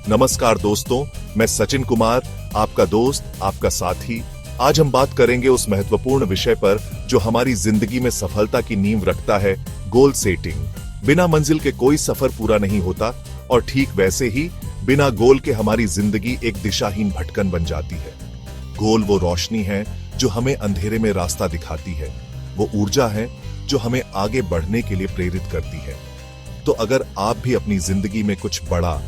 नमस्कार दोस्तों, मैं सचिन कुमार, आपका दोस्त, आपका साथी। आज हम बात करेंगे उस महत्वपूर्ण विषय पर जो हमारी जिंदगी में सफलता की नींव रखता है, गोल सेटिंग। बिना मंजिल के कोई सफर पूरा नहीं होता और ठीक वैसे ही बिना गोल के हमारी जिंदगी एक दिशाहीन भटकन बन जाती है। गोल वो रोशनी है जो हमें अंधेरे में रास्ता दिखाती है, वो ऊर्जा है जो हमें आगे बढ़ने के लिए प्रेरित करती है। तो अगर आप भी अपनी जिंदगी में कुछ बड़ा,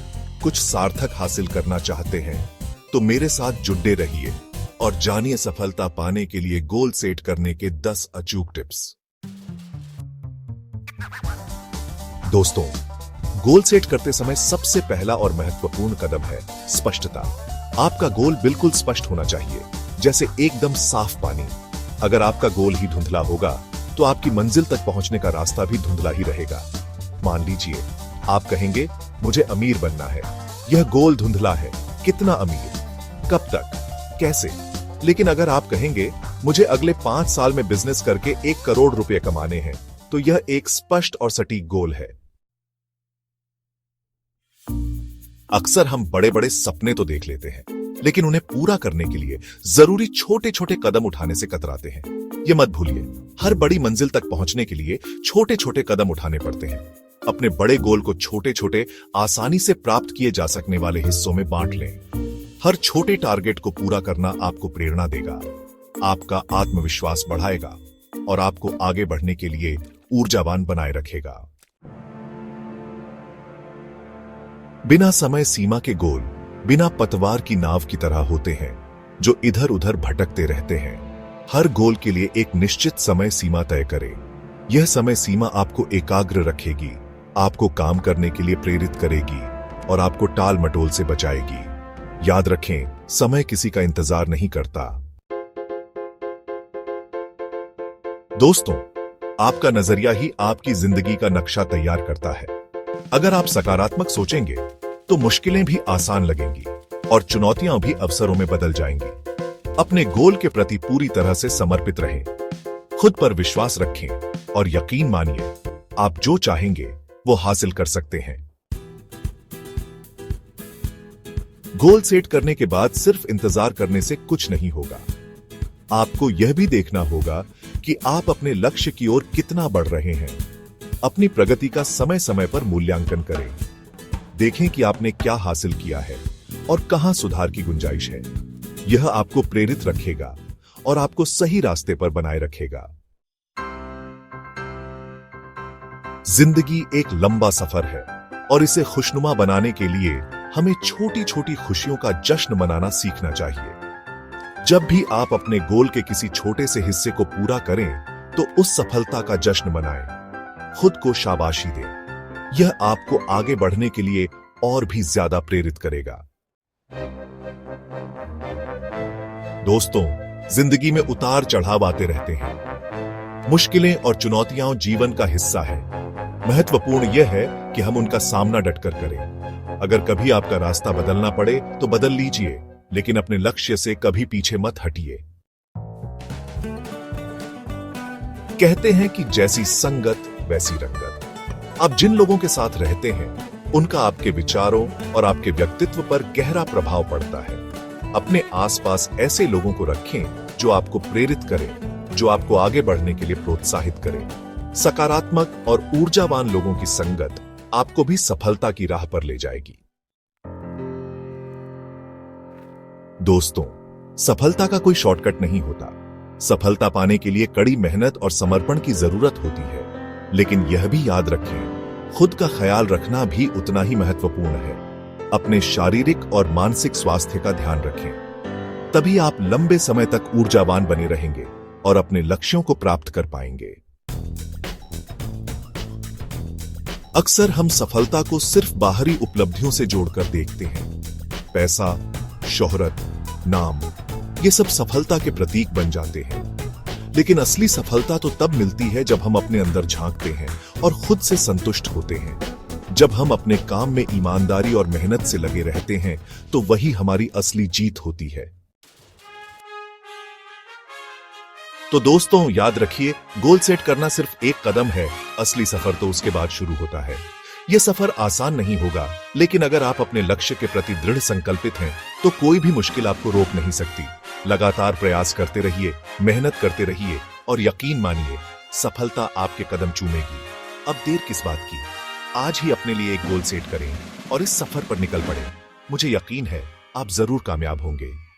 कुछ सार्थक हासिल करना चाहते हैं तो मेरे साथ जुड़े रहिए और जानिए सफलता पाने के लिए गोल सेट करने के 10 अचूक टिप्स। दोस्तों, गोल सेट करते समय सबसे पहला और महत्वपूर्ण कदम है स्पष्टता। आपका गोल बिल्कुल स्पष्ट होना चाहिए, जैसे एकदम साफ पानी। अगर आपका गोल ही धुंधला होगा तो आपकी मंजिल तक पहुंचने का रास्ता भी धुंधला ही रहेगा। मान लीजिए आप कहेंगे मुझे अमीर बनना है। यह गोल धुंधला है। कितना अमीर, कब तक, कैसे? लेकिन अगर आप कहेंगे मुझे अगले 5 साल में बिजनेस करके 1 करोड़ रुपए कमाने हैं, तो यह एक स्पष्ट और सटीक गोल है। अक्सर हम बड़े बड़े सपने तो देख लेते हैं, लेकिन उन्हें पूरा करने के लिए जरूरी छोटे छोटे कदम उठाने से कतराते हैं। यह मत भूलिए, हर बड़ी मंजिल तक पहुंचने के लिए छोटे छोटे कदम उठाने पड़ते हैं। अपने बड़े गोल को छोटे छोटे, आसानी से प्राप्त किए जा सकने वाले हिस्सों में बांट लें। हर छोटे टारगेट को पूरा करना आपको प्रेरणा देगा, आपका आत्मविश्वास बढ़ाएगा और आपको आगे बढ़ने के लिए ऊर्जावान बनाए रखेगा। बिना समय सीमा के गोल बिना पतवार की नाव की तरह होते हैं जो इधर उधर भटकते रहते हैं। हर गोल के लिए एक निश्चित समय सीमा तय करें। यह समय सीमा आपको एकाग्र रखेगी, आपको काम करने के लिए प्रेरित करेगी और आपको टाल मटोल से बचाएगी। याद रखें, समय किसी का इंतजार नहीं करता। दोस्तों, आपका नजरिया ही आपकी जिंदगी का नक्शा तैयार करता है। अगर आप सकारात्मक सोचेंगे तो मुश्किलें भी आसान लगेंगी और चुनौतियां भी अवसरों में बदल जाएंगी। अपने गोल के प्रति पूरी तरह से समर्पित रहें, खुद पर विश्वास रखें और यकीन मानिए, आप जो चाहेंगे वो हासिल कर सकते हैं। गोल सेट करने के बाद सिर्फ इंतजार करने से कुछ नहीं होगा। आपको यह भी देखना होगा कि आप अपने लक्ष्य की ओर कितना बढ़ रहे हैं। अपनी प्रगति का समय समय पर मूल्यांकन करें। देखें कि आपने क्या हासिल किया है और कहां सुधार की गुंजाइश है। यह आपको प्रेरित रखेगा और आपको सही रास्ते पर बनाए रखेगा। जिंदगी एक लंबा सफर है और इसे खुशनुमा बनाने के लिए हमें छोटी छोटी खुशियों का जश्न मनाना सीखना चाहिए। जब भी आप अपने गोल के किसी छोटे से हिस्से को पूरा करें तो उस सफलता का जश्न मनाएं, खुद को शाबाशी दें। यह आपको आगे बढ़ने के लिए और भी ज्यादा प्रेरित करेगा। दोस्तों, जिंदगी में उतार चढ़ाव आते रहते हैं। मुश्किलें और चुनौतियां जीवन का हिस्सा है। महत्वपूर्ण यह है कि हम उनका सामना डटकर करें। अगर कभी आपका रास्ता बदलना पड़े तो बदल लीजिए, लेकिन अपने लक्ष्य से कभी पीछे मत हटिए। कहते हैं कि जैसी संगत वैसी रंगत। आप जिन लोगों के साथ रहते हैं उनका आपके विचारों और आपके व्यक्तित्व पर गहरा प्रभाव पड़ता है। अपने आसपास ऐसे लोगों को रखें जो आपको प्रेरित करें, जो आपको आगे बढ़ने के लिए प्रोत्साहित करें। सकारात्मक और ऊर्जावान लोगों की संगत आपको भी सफलता की राह पर ले जाएगी। दोस्तों, सफलता का कोई शॉर्टकट नहीं होता। सफलता पाने के लिए कड़ी मेहनत और समर्पण की जरूरत होती है, लेकिन यह भी याद रखें, खुद का ख्याल रखना भी उतना ही महत्वपूर्ण है। अपने शारीरिक और मानसिक स्वास्थ्य का ध्यान रखें, तभी आप लंबे समय तक ऊर्जावान बने रहेंगे और अपने लक्ष्यों को प्राप्त कर पाएंगे। अक्सर हम सफलता को सिर्फ बाहरी उपलब्धियों से जोड़कर देखते हैं। पैसा, शोहरत, नाम, ये सब सफलता के प्रतीक बन जाते हैं। लेकिन असली सफलता तो तब मिलती है जब हम अपने अंदर झांकते हैं और खुद से संतुष्ट होते हैं। जब हम अपने काम में ईमानदारी और मेहनत से लगे रहते हैं तो वही हमारी असली जीत होती है। तो दोस्तों, याद रखिए, गोल सेट करना सिर्फ एक कदम है, असली सफर तो उसके बाद शुरू होता है। ये सफर आसान नहीं होगा, लेकिन अगर आप अपने लक्ष्य के प्रति दृढ़ संकल्पित हैं, तो कोई भी मुश्किल आपको रोक नहीं सकती। लगातार प्रयास करते रहिए, मेहनत करते रहिए और यकीन मानिए, सफलता आपके कदम चूमेगी। अब देर किस बात की? आज ही अपने लिए एक गोल सेट करें और इस सफर पर निकल पड़े। मुझे यकीन है आप जरूर कामयाब होंगे।